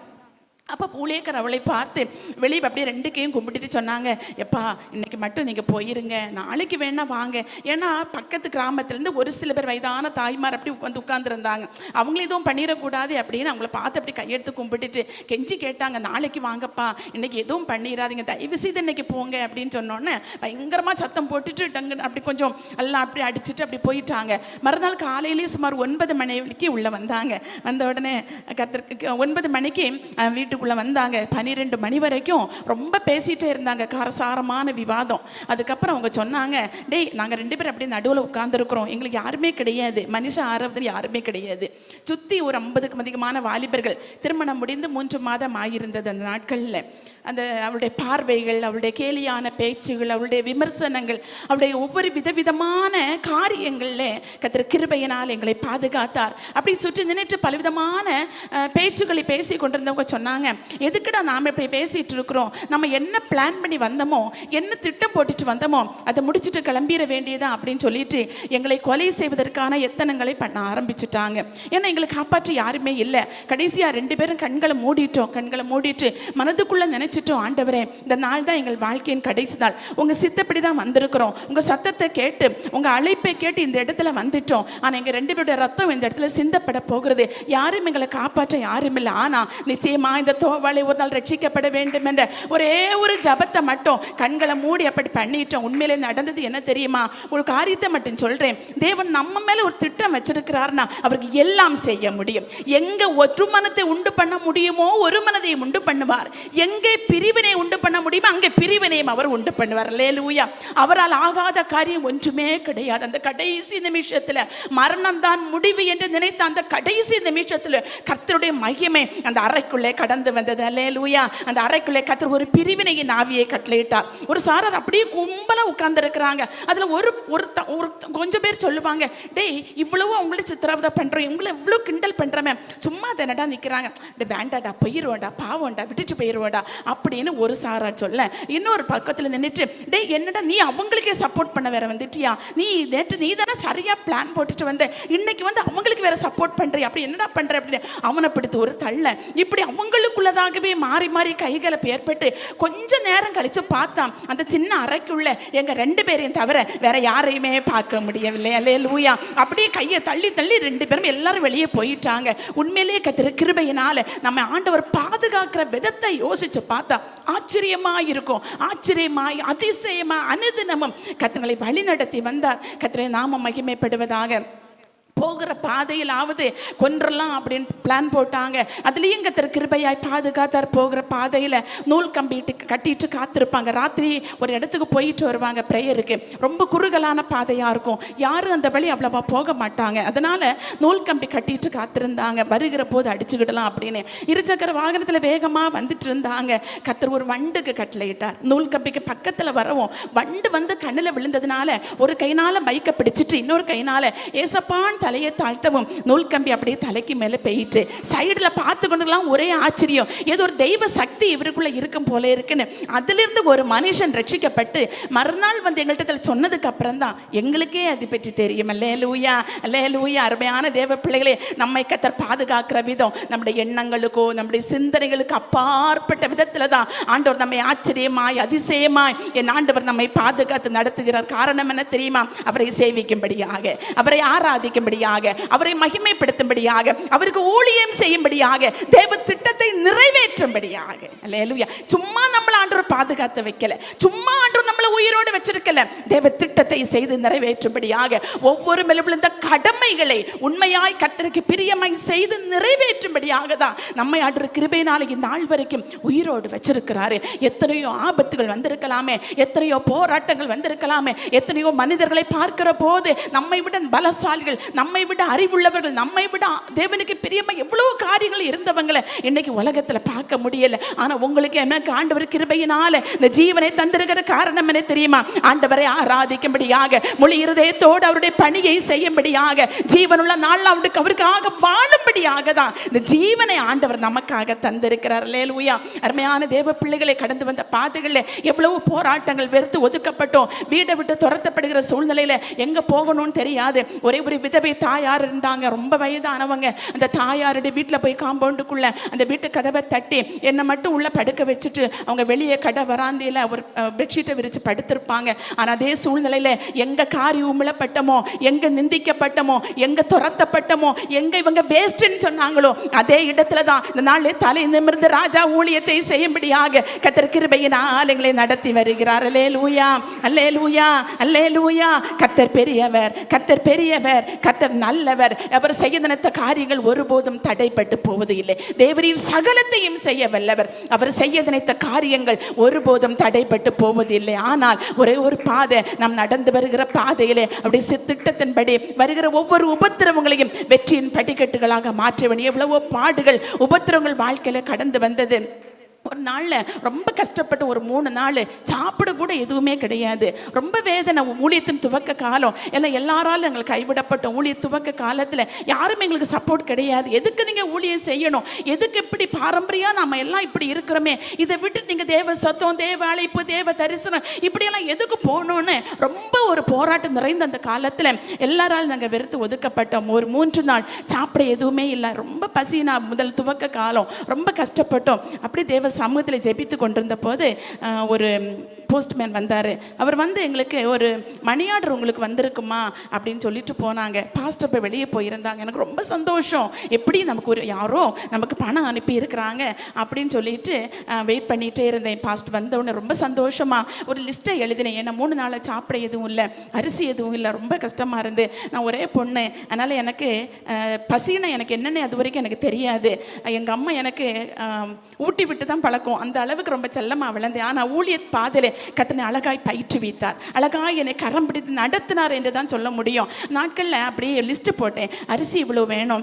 அப்போ ஊழியக்கார் அவளை பார்த்து வெளியே அப்படியே 2 கையும் கும்பிட்டுட்டு சொன்னாங்க, எப்பா இன்னைக்கு மட்டும் நீங்கள் போயிருங்க, நாளைக்கு வேணா வாங்க. ஏன்னா பக்கத்து கிராமத்துலேருந்து ஒரு சில பேர் வயதான தாய்மார் அப்படி வந்து உட்காந்துருந்தாங்க. அவங்களும் எதுவும் பண்ணிடக்கூடாது அப்படின்னு அவங்கள பார்த்து அப்படி கையெடுத்து கும்பிட்டுட்டு கெஞ்சி கேட்டாங்க, நாளைக்கு வாங்கப்பா, இன்னைக்கு எதுவும் பண்ணிடாதீங்க, தயவு செய்து இன்னைக்கு போங்க அப்படின்னு சொன்னோன்னே பயங்கரமாக சத்தம் போட்டுட்டு டங்கு அப்படி கொஞ்சம் எல்லாம் அப்படி அடிச்சுட்டு அப்படி போயிட்டாங்க. மறுநாள் காலையிலேயே சுமார் 9 மணிக்கு உள்ளே வந்தாங்க. வந்த உடனே கர்த்தருக்கு 9 மணிக்கு வீட்டுக்குள்ளே வந்தாங்க. 12 மணி வரைக்கும் ரொம்ப பேசிகிட்டே இருந்தாங்க, காரசாரமான விவாதம். அதுக்கப்புறம் அவங்க சொன்னாங்க, டேய் நாங்கள் 2 பேரும் அப்படியே நடுவில் உட்காந்துருக்குறோம், எங்களுக்கு யாருமே கிடையாது, மனுஷன் ஆரம்பத்தில் யாருமே கிடையாது. சுற்றி ஒரு 50க்கும் அதிகமான வாலிபர்கள். திருமணம் முடிந்து 3 மாதம் ஆகியிருந்தது அந்த நாட்களில். அந்த அவளுடைய பார்வைகள், அவளுடைய கேலியான பேச்சுகள், அவளுடைய விமர்சனங்கள், அவளுடைய ஒவ்வொரு விதவிதமான காரியங்களில் கர்த்தர் கிருபையினால் எங்களை பாதுகாத்தார். அப்படி சுற்றி நின்றுட்டு பலவிதமான பேச்சுக்களை பேசி கொண்டிருந்தவங்க சொன்னாங்க, சொல்றாங்க, எதுக்குடா நாம இப்படி பேசிட்டு இருக்கிறோம், நம்ம என்ன பிளான் பண்ணி வந்தோமோ, என்ன திட்டம் போட்டுட்டு வந்தோமோ அதை முடிச்சுட்டு கிளம்பிட வேண்டியதா அப்படின்னு சொல்லிட்டு எங்களை கொலை செய்வதற்கான எத்தனங்களை பண்ண ஆரம்பிச்சுட்டாங்க. ஏன்னா எங்களை காப்பாற்ற யாருமே இல்லை. கடைசியா 2 பேரும் கண்களை மூடிட்டு மனதுக்குள்ள நினைச்சிட்டோம், ஆண்டவரே இந்த நாள் தான் எங்கள் வாழ்க்கையின் கடைசி நாள், உங்க சித்தப்படி தான் வந்திருக்கிறோம், உங்க சத்தத்தை கேட்டு உங்க அழைப்பை கேட்டு இந்த இடத்துல வந்துட்டோம். ஆனா எங்க 2 பேருடைய ரத்தம் இந்த இடத்துல சிந்தப்பட போகிறது, யாரும் எங்களை காப்பாற்ற யாரும் இல்லை. ஆனா நிச்சயமா இந்த தோவாளை ஒரு நாள் ரட்சிக்கப்பட வேண்டும் என்ற ஒரே ஒரு ஜபத்தை மட்டும் கண்களை மூடி அப்படி பண்ணிட்டோம். உண்மையிலே நடந்தது என்ன தெரியுமா? ஒரு காரியத்தை மட்டும் சொல்றேன், தேவன் நம்ம மேல ஒரு திட்டம் வச்சிருக்கிறார்னா அவருக்கு எல்லாம் செய்ய முடியும். எங்க ஒரு மனத்தை உண்டு பண்ண முடியுமோ ஒரு மனதை உண்டு பண்ணுவார். எங்கே பிரிவினை உண்டு பண்ண முடியுமோ அங்கே பிரிவினையும் அவர் உண்டு பண்ணுவார். அல்லேலூயா. அவரால் ஆகாத காரியம் ஒன்றுமே கிடையாது. அந்த கடைசி நிமிஷத்துல மரணம் தான் முடிவு என்று நினைத்த அந்த கடைசி நிமிஷத்துல கர்த்தருடைய மகிமை அந்த அறைக்குள்ளே கடந்து வந்தது. அல்லேலூயா. அந்த அறைக்குள்ளே கர்த்தர் ஒரு பிரிவினையின் ஆவியை கட்டளையிட்டார். ஒரு சாரர் அப்படியே கும்பலா உட்கார்ந்து இருக்கிறாங்க. அதுல ஒரு கொஞ்சம் பேர் சொல்லுவாங்க, டேய் இவ்வளவு உங்களை சித்திரவதை பண்றோம், உங்களை இவ்வளவு கிண்டல் பண்றமே, சும்மா தானடா நிக்கிறாங்க, வேண்டாடா போயிருவோண்டா, பாவம்டா, விட்டுட்டு போயிருவோண்டா அப்படின்னு ஒரு சாரா சொல்ல, இன்னொரு பக்கத்துல நின்றுட்டு, டேய் என்னடா நீ அவங்களுக்கே சப்போர்ட் பண்ண வேற வந்துட்டியா, நீ நேற்று நீ தானே சரியா பிளான் போட்டுட்டு வந்த, இன்னைக்கு வந்து அவங்களுக்கு வேற சப்போர்ட் பண்றியா, அப்படி என்னடா பண்ற அப்படின்னு அவனை பிடித்து ஒரு தள்ள. இப்படி அவங்களுக்குள்ளதாகவே மாறி மாறி கைகளை ஏற்பட்டு கொஞ்ச நேரம் கழிச்சு பார்த்தான், அந்த சின்ன அறைக்குள்ள எங்க 2 பேரையும் தவிர வேற யாரையுமே பார்க்க முடியவில்லை. அல்லேலூயா. அப்படியே கையை தள்ளி 2 பேரும் எல்லாரும் வெளியே போயிட்டாங்க. உண்மையிலேயே கர்த்தர் கிருபையினால நம்ம ஆண்டவர் பாதுகாக்கிற விதத்தை யோசிச்சு பார்த்தா ஆச்சரியமா இருக்கும். ஆச்சரியமாய் அதிசயமா அனுதினமும் கர்த்தரை வழி நடத்தி வந்தார். கர்த்தரை நாம மகிமைப்படுவதாக. போகிற பாதையிலாவது கொன்றலாம் அப்படின்னு பிளான் போட்டாங்க. அதுலேயும் கர்த்தர் கிருபையாய் பாதுகாத்தார். போகிற பாதையில் நூல் கம்பிட்டு கட்டிட்டு காத்திருப்பாங்க. ராத்திரி ஒரு இடத்துக்கு போயிட்டு வருவாங்க ப்ரேயருக்கு. ரொம்ப குறுகலான பாதையாக இருக்கும், யாரும் அந்த வழி அவ்வளவா போக மாட்டாங்க. அதனால நூல் கம்பி கட்டிட்டு காத்திருந்தாங்க, வருகிற போது அடிச்சுக்கிடலாம் அப்படின்னு. இருசக்கர வாகனத்தில் வேகமாக வந்துட்டு இருந்தாங்க. கர்த்தர் ஒரு வண்டுக்கு கட்டளையிட்டார். நூல் கம்பிக்கு பக்கத்தில் வரவும் வண்டு வந்து கண்ணில் விழுந்ததுனால ஒரு கையினால பைக்கை பிடிச்சிட்டு இன்னொரு கையினால ஏசப்பான் தலையை தாழ்த்தவும் நூல் கம்பி அப்படியே தலைக்கு மேலே போயிட்டு சைடில் பார்த்து கொண்டுலாம் ஒரே ஆச்சரியம், ஏதோ ஒரு தெய்வ சக்தி இவருக்குள்ள இருக்கும் போல இருக்குன்னு. அதிலிருந்து ஒரு மனுஷன் ரட்சிக்கப்பட்டு மறுநாள் வந்து எங்கள்கிட்ட சொன்னதுக்கு அப்புறம் தான் எங்களுக்கே அது பற்றி தெரியும். அல்லேலூயா. அல்லேலூயா. அருமையான தேவ பிள்ளைகளே, நம்மை கர்த்தர் பாதுகாக்கிற விதம் நம்முடைய எண்ணங்களுக்கோ நம்முடைய சிந்தனைகளுக்கு அப்பாற்பட்ட விதத்தில் தான் ஆண்டவர் நம்மை ஆச்சரியமாய் அதிசயமாய் என் ஆண்டவர் நம்மை பாதுகாத்து நடத்துகிறார். காரணம் என்ன தெரியுமா? அவரை சேவிக்கும்படியாக, அவரை ஆராதிக்கும்படியாக, அவரை மகிமைப்படுத்தும்படியாக, அவருக்கு ஊழியம் செய்யும்படியாக, தேவ திட்டத்தை நிறைவேற்றும்படியாக. அல்லேலூயா. சும்மா நம்மள ஆண்டவர் பாதுகாத்து வைக்கல, சும்மா ஆண்டவர் நம்மளை உயிரோடு வச்சிருக்கல, தேவ திட்டத்தை செய்து நிறைவேற்றும்படியாக ஒவ்வொரு மெலுவிழுந்த கடமைகளை உண்மையாய் கர்த்தருக்கு பிரியமாய் செய்து நிறைவேற்றும்படியாக தான் நம்மை ஆண்டவர் கிருபையினால இந்த நாள் வரைக்கும் உயிரோடு வச்சிருக்கிறாரு. எத்தனையோ ஆபத்துகள் வந்திருக்கலாமே, எத்தனையோ போராட்டங்கள் வந்திருக்கலாமே, எத்தனையோ மனிதர்களை பார்க்கிற போது நம்மை விட பலசாலிகள், நம்மை விட அறிவுள்ளவர்கள், நம்மை விட தேவனுக்கு பிரியமா எவ்வளவு காரியங்கள் இருந்தவங்களை இன்னைக்கு உலகத்துல பார்க்க முடியல. ஆனா உங்களுக்கு எனக்கு ஆண்டவர் கிருபையினால இந்த ஜீவனை தந்திருக்கிற காரணம் என்ன தெரியுமா? ஆண்டவரை ஆராதிக்கும்படியாக, முழு இருதயத்தோடு அவருடைய பணியை செய்யும்படியாக, ஜீவனுள்ள நாள் அவருக்காக வாழும்படியாக தான் இந்த ஜீவனை ஆண்டவர் நமக்காக தந்திருக்கிறார். அல்லேலூயா. அருமையான தேவ பிள்ளைகளை, கடந்து வந்த பாதைகளில் எவ்வளவு போராட்டங்கள், வெறுத்து ஒதுக்கப்பட்டோம், வீட்டை விட்டு துரத்தப்படுகிற சூழ்நிலையில எங்க போகணும்னு தெரியாது. ஒரே ஒரு விதவை தாயார் இருந்தாங்க, ரொம்ப வயதானவங்க. அந்த தாயாருடைய வீட்டில் போய் காம்பவுண்டுக்குள்ள அந்த வீட்டு கதவை தட்டி என்னை மட்டும் உள்ள படுக்க வச்சுட்டு அவங்க வெளியே கடை வராந்தியில் ஒரு பெட்ஷீட்டை விரித்து படுத்திருப்பாங்க. ஆனால் அதே சூழ்நிலையில் எங்க காரி உமிழப்பட்டமோ, எங்க நிந்திக்கப்பட்டமோ, எங்க துரத்தப்பட்டமோ, எங்க இவங்க வேஸ்ட்ன்னு சொன்னாங்களோ அதே இடத்துல தான் இந்த நாளில் தலை நிமிர்ந்து ராஜா ஊழியத்தை செய்யும்படியாக கர்த்தர் கிருபையினால் எங்களை நடத்தி வருகிறார். அல்லேலூயா. அல்லேலூயா. அல்லேலூயா. கர்த்தர் பெரியவர், கர்த்தர் பெரியவர், கர்த்தர் நல்லவர். அவர் செய்ய நினைத்த காரியங்கள் ஒருபோதும் தடைப்பட்டு போவது இல்லை. தேவரீர் சகலத்தையும் செய்ய வல்லவர். அவர் செய்ய நினைத்த காரியங்கள் ஒருபோதும் தடைப்பட்டு போவதில்லை. ஆனால் ஒரே ஒரு பாதை, நாம் நடந்து வருகிற பாதையிலே அப்படி திட்டத்தின்படி வருகிற ஒவ்வொரு உபத்திரவங்களையும் வெற்றியின் படிக்கட்டுகளாக மாற்ற வேண்டிய எவ்வளவோ பாடுகள், உபத்திரவங்கள் வாழ்க்கையில கடந்து வந்தது. ஒரு நாளில் ரொம்ப கஷ்டப்பட்டு ஒரு 3 நாள் சாப்பிட கூட எதுவுமே கிடையாது. ரொம்ப வேதனை. ஊழியத்தின் துவக்க காலம் எல்லாம் எல்லாராலும் எங்களுக்கு கைவிடப்பட்ட ஊழிய துவக்க காலத்தில் யாருமே எங்களுக்கு சப்போர்ட் கிடையாது. எதுக்கு நீங்கள் ஊழியம் செய்யணும், எதுக்கு இப்படி பாரம்பரியம் நம்ம எல்லாம் இப்படி இருக்கிறோமே, இதை விட்டு நீங்கள் தேவ சத்தம், தேவ அழைப்பு, தேவ தரிசனம் இப்படியெல்லாம் எதுக்கு போகணுன்னு ரொம்ப ஒரு போராட்டம் நிறைந்த அந்த காலத்தில் எல்லாராலும் நாங்கள் வெறுத்து ஒதுக்கப்பட்டோம். ஒரு 3 நாள் சாப்பிட எதுவுமே இல்லை. ரொம்ப பசினா முதல் துவக்க காலம் ரொம்ப கஷ்டப்பட்டோம். அப்படி தேவ சமூகத்தில் ஜெபித்து கொண்டிருந்த போது ஒரு போஸ்ட்மேன் வந்தார். அவர் வந்து எங்களுக்கு ஒரு மணி ஆர்டர் உங்களுக்கு வந்திருக்குமா அப்படின்னு சொல்லிட்டு போனாங்க. பாஸ்டர் போய் வெளியே போயிருந்தாங்க. எனக்கு ரொம்ப சந்தோஷம், எப்படி நமக்கு ஒரு யாரோ நமக்கு பணம் அனுப்பி இருக்கிறாங்க அப்படின்னு சொல்லிட்டு வெயிட் பண்ணிகிட்டே இருந்தேன். பாஸ்டர் வந்தவுடனே ரொம்ப சந்தோஷமாக ஒரு லிஸ்ட்டை எழுதினேன். ஏன்னா 3 நாள் சாப்பிட எதுவும் இல்லை, அரிசி எதுவும் இல்லை, ரொம்ப கஷ்டமாக இருந்து. நான் ஒரே பொண்ணு, அதனால் எனக்கு பசினா எனக்கு என்னென்ன அது வரைக்கும் எனக்கு தெரியாது. எங்கள் அம்மா எனக்கு ஊட்டி விட்டு தான் பழக்கம், அந்த அளவுக்கு ரொம்ப செல்லமாக வளர்ந்தேன். ஆனால் ஊழிய பாதையில் கர்த்தர் அழகாய் பயிற்றுவித்தார், அழகாய் என்னை கரம் பிடித்து நடத்தினார் என்று தான் சொல்ல முடியும். நாட்களில் அப்படியே லிஸ்ட்டு போட்டேன். அரிசி இவ்வளோ வேணும்,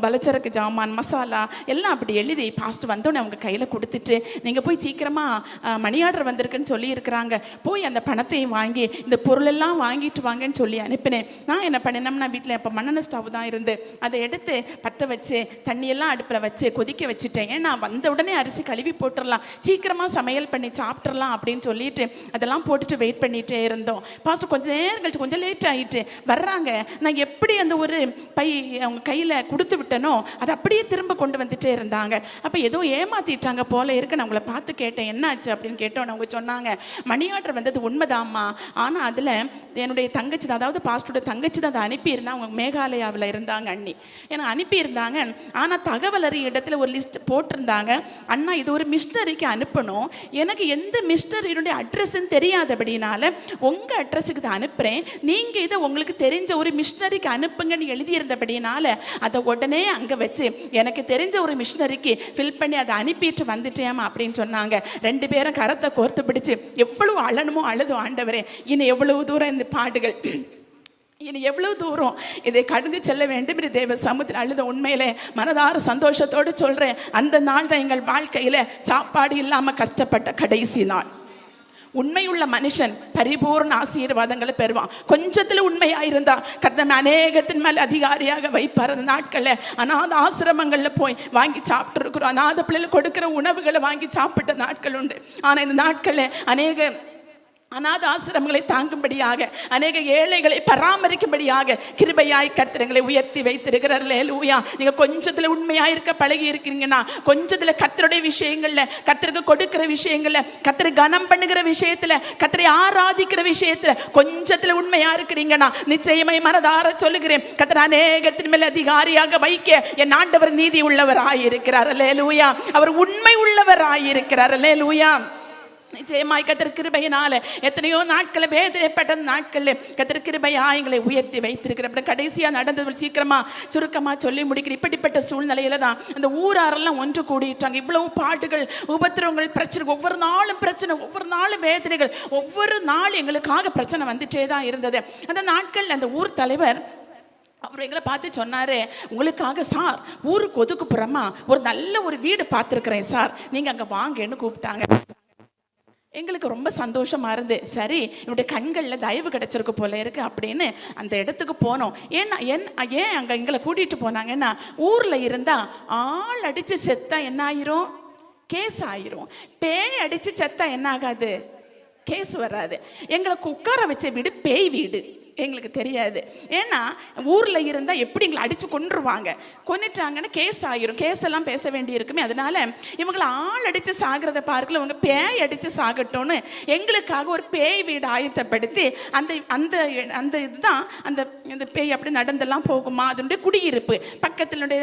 பலச்சரக்கு ஜாமான், மசாலா எல்லாம் அப்படி எழுதி பாஸ்ட் வந்தோடனே அவங்க கையில் கொடுத்துட்டு, நீங்கள் போய் சீக்கிரமாக மணி ஆர்டர் வந்திருக்குன்னு சொல்லியிருக்கிறாங்க, போய் அந்த பணத்தையும் வாங்கி இந்த பொருளெல்லாம் வாங்கிட்டு வாங்கன்னு சொல்லி அனுப்பினேன். நான் என்ன பண்ணினோம்னா வீட்டில் இப்போ மண்ணெண்ணெய் ஸ்டவ் தான் இருந்து அதை எடுத்து பற்ற வச்சு தண்ணியெல்லாம் அடுப்பில் வச்சு கொதிக்க வச்சுட்டேன். ஏன்னா வந்த உடனே அரிசி கழுவி போட்டுடலாம், சீக்கிரமாக சமையல் பண்ணி சாப்பிட்றலாம் அப்படின்னு சொல்லிட்டு அதெல்லாம் போட்டுட்டு வெயிட் பண்ணிகிட்டே இருந்தோம். பாஸ்டர் கொஞ்சம் நேரம் கழிச்சு கொஞ்சம் லேட் ஆகிட்டு வர்றாங்க. நான் எப்படி அந்த ஒரு பை அவங்க கையில் கொடுத்து விட்டனோ அதை அப்படியே திரும்ப கொண்டு வந்துட்டே இருந்தாங்க. அப்போ ஏதோ ஏமாற்றிட்டாங்க போல இருக்கு. நான் அவங்கள பார்த்து கேட்டேன், என்னாச்சு அப்படின்னு கேட்டோன்னு அவங்க சொன்னாங்க, மணி ஆர்டர் வந்தது உண்மைதாம்மா, ஆனால் அதில் என்னுடைய தங்கச்சி தான், அதாவது பாஸ்டரோட தங்கச்சி தான் அதை அனுப்பியிருந்தாங்க. அவங்க மேகாலயாவில் இருந்தாங்க, அண்ணி எனக்கு அனுப்பியிருந்தாங்க. ஆனால் தகவல் அறிய இடத்துல ஒரு லிஸ்ட் போட்டிருந்தாங்க, அண்ணா இது ஒரு மிஷினரிக்கு அனுப்பணும், எனக்கு எந்த மிஷினரியுடைய அட்ரஸ்ன்னு தெரியாதபடினால உங்கள் அட்ரஸுக்கு தான் அனுப்புகிறேன், நீங்கள் இதை உங்களுக்கு தெரிஞ்ச ஒரு மிஷினரிக்கு அனுப்புங்கன்னு எழுதியிருந்தபடினால அதை உடனே அங்கே வச்சு எனக்கு தெரிஞ்ச ஒரு மிஷினரிக்கு ஃபில் பண்ணி அதை அனுப்பிட்டு வந்துட்டேன் அப்படின்னு சொன்னாங்க. 2 பேரும் கரத்தை கோர்த்து பிடிச்சு எவ்வளவு அழணுமோ அழுதும், ஆண்டவரே இன்னும் எவ்வளவு தூரம் இந்த பாடுகள், இனி எவ்வளவு தூரம் இதை கடந்து செல்ல வேண்டும் என்று தேவ சமூகத்தில் அழுத. உண்மையிலே மனதார சந்தோஷத்தோடு சொல்கிறேன், அந்த நாள் தான் எங்கள் வாழ்க்கையில் சாப்பாடு இல்லாமல் கஷ்டப்பட்ட கடைசி நாள். உண்மையுள்ள மனுஷன் பரிபூர்ண ஆசீர்வாதங்களை பெறுவான். கொஞ்சத்தில் உண்மையாயிருந்தா கர்த்தர் அநேகத்தின் மேல் அதிகாரியாக வைப்பார். அந்த நாட்களில் அநாத ஆசிரமங்களில் போய் வாங்கி சாப்பிட்டு இருக்கிறோம். அநாத பிள்ளைகள் கொடுக்குற உணவுகளை வாங்கி சாப்பிட்ட நாட்கள் உண்டு. ஆனால் இந்த நாட்களில் அநேக அநாத ஆசிரமங்களை தாங்கும்படியாக, அநேக ஏழைகளை பராமரிக்கும்படியாக கிருபையாய் கர்த்தர் எங்களை உயர்த்தி வைத்திருக்கிறார். அல்லேலூயா. நீங்கள் கொஞ்சத்தில் உண்மையாக இருக்க பழகி இருக்கிறீங்கன்னா, கொஞ்சத்தில் கர்த்தருடைய விஷயங்களில், கர்த்தருக்கு கொடுக்கிற விஷயங்களில், கர்த்தரை கனம் பண்ணுகிற விஷயத்தில், கர்த்தரை ஆராதிக்கிற விஷயத்தில் கொஞ்சத்தில் உண்மையாக இருக்கிறீங்கன்னா, நிச்சயமாய் மனதார சொல்லுகிறேன், கர்த்தர் அநேகத்தின் மேல் அதிகாரியாக வைக்க என் ஆண்டவர் நீதி உள்ளவராயிருக்கிறார். அல்லேலூயா. அவர் உண்மை உள்ளவராயிருக்கிறார். அல்லேலூயா. நிச்சயமாய் கர்த்தர் கிருபையினால எத்தனையோ நாட்களை வேதனைப்பட்ட நாட்களில் கர்த்தர் கிருபையாய் எங்களை உயர்த்தி வைத்திருக்கிற. கடைசியாக நடந்தது சீக்கிரமாக சுருக்கமாக சொல்லி முடிக்கிற. இப்படிப்பட்ட சூழ்நிலையில தான் அந்த ஊராரெல்லாம் ஒன்று கூடிட்டாங்க. இவ்வளவு பாடுகள், உபத்திரவங்கள், பிரச்சனை, ஒவ்வொரு நாளும் பிரச்சனை, ஒவ்வொரு நாளும் வேதனைகள், ஒவ்வொரு நாள் எங்களுக்காக பிரச்சனை வந்துட்டே தான் இருந்தது. அந்த நாட்கள் அந்த ஊர் தலைவர் அவர் எங்களை பார்த்து சொன்னார், உங்களுக்காக சார் ஊருக்கு ஒதுக்குப்புறமா ஒரு நல்ல ஒரு வீடு பார்த்துருக்குறேன் சார், நீங்கள் அங்கே வாங்கன்னு கூப்பிட்டாங்க. எங்களுக்கு ரொம்ப சந்தோஷமாக இருந்து, சரி என்னுடைய கண்களில் தயவு கிடச்சிருக்கு போல இருக்கு அப்படின்னு அந்த இடத்துக்கு போனோம். ஏன்னா ஏன் அங்கே எங்களை கூட்டிகிட்டு போனாங்கன்னா, ஊரில் இருந்தால் ஆள் அடித்து செத்தா என்ன ஆயிரும், கேஸ் ஆயிரும். பேய் அடித்து செத்தா என்ன ஆகாது, கேஸ் வராது. எங்களை உட்கார வச்ச வீடு பேய் வீடு, எங்களுக்கு தெரியாது. ஏன்னா ஊரில் இருந்தால் எப்படி எங்களை அடித்து கொன்றுவாங்க, கொன்னுட்டாங்கன்னு கேஸ் ஆகிரும், கேஸ் எல்லாம் பேச வேண்டி இருக்குமே. அதனால இவங்களை ஆள் அடித்து சாகிறத பார்க்கல, இவங்க பேய் அடித்து சாகட்டும்னு எங்களுக்காக ஒரு பேய் வீடு ஆயத்தப்படுத்தி அந்த அந்த அந்த இதுதான் அந்த இந்த பேய் அப்படி நடந்தெல்லாம் போகுமா, அதனுடைய குடியிருப்பு பக்கத்தினுடைய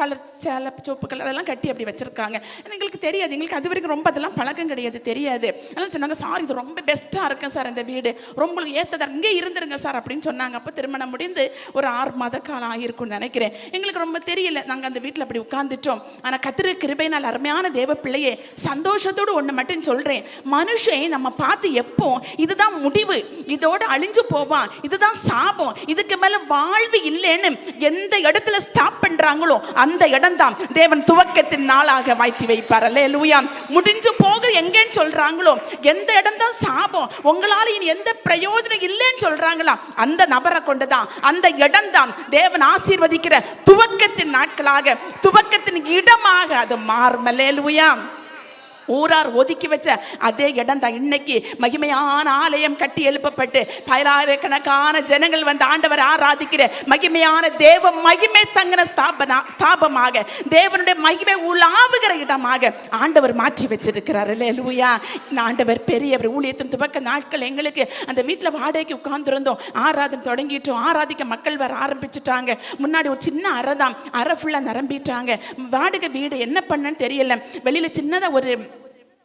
கலர் சேலை சோப்பு கலர் அதெல்லாம் கட்டி அப்படி வச்சுருக்காங்க. எங்களுக்கு தெரியாது, எங்களுக்கு அது வரைக்கும் ரொம்ப அதெல்லாம் பழக்கம் கிடையாது, தெரியாது. அதனால் சொன்னாங்க, சார் இது ரொம்ப பெஸ்ட்டாக இருக்கும் சார், இந்த வீடு ரொம்ப ஏற்றதாக, இங்கே இருந்துருங்க சார் அப்படின்னு சொன்னாங்க. அப்போ திருமணம் முடிந்து ஒரு 6 மாத காலம் ஆகிருக்கும்னு நினைக்கிறேன். எங்களுக்கு ரொம்ப தெரியல, நாங்கள் அந்த வீட்டில் அப்படி உட்கார்ந்துட்டோம். ஆனால் கர்த்தர் கிருபையினால் அருமையான தேவ பிள்ளையே, சந்தோஷத்தோடு ஒன்று மட்டும் சொல்கிறேன், மனுஷன் நம்ம பார்த்து எப்போ இதுதான் முடிவு, இதோட அழிஞ்சு போவான், இதுதான் சாபம், இதுக்கு மேல வாழ்வு இல்லைன்னு எந்த இடத்துல ஸ்டாப் பண்றாங்களோ அந்த இடம் தான் தேவன் துவக்கத்தின் நாளாக மாற்றி வைப்பார். அல்லேலூயா. முடிஞ்சு போக எங்கன்னு சொல்றாங்களோ, எந்த இடம் தான் சாபம், உங்களால இனி எந்த பிரயோஜனம் இல்லைன்னு சொல்றாங்களா, அந்த நபரை கொண்டுதான், அந்த இடம் தான் தேவன் ஆசீர்வதிக்கிற துவக்கத்தின் நாட்களாக, துவக்கத்தின் இடமாக அது மாறும். அல்லேலூயா. ஊரார் ஒதுக்கி வச்ச அதே இடம் தான் இன்னைக்கு மகிமையான ஆலயம் கட்டி எழுப்பப்பட்டு பல்லாயிரக்கணக்கான ஜனங்கள் வந்து ஆண்டவர் ஆராதிக்கிற மகிமையான தேவ மகிமை தங்கின ஸ்தாபமாக, தேவனுடைய மகிமை உலாவுகிற இடமாக ஆண்டவர் மாற்றி வச்சிருக்கிறார். அல்லேலூயா. ஆண்டவர் பெரியவர். ஊழியத்தின் துவக்க நாட்கள் எங்களுக்கு அந்த வீட்டில் வாடகைக்கு உட்கார்ந்துருந்தோம், ஆராதனை தொடங்கிட்டோம், ஆராதிக்க மக்கள் வர ஆரம்பிச்சுட்டாங்க. முன்னாடி ஒரு சின்ன அறை தான், அறை ஃபுல்லாக நிரம்பிட்டாங்க. வாடகை வீடு என்ன பண்ணன்னு தெரியல, வெளியில் சின்னதாக ஒரு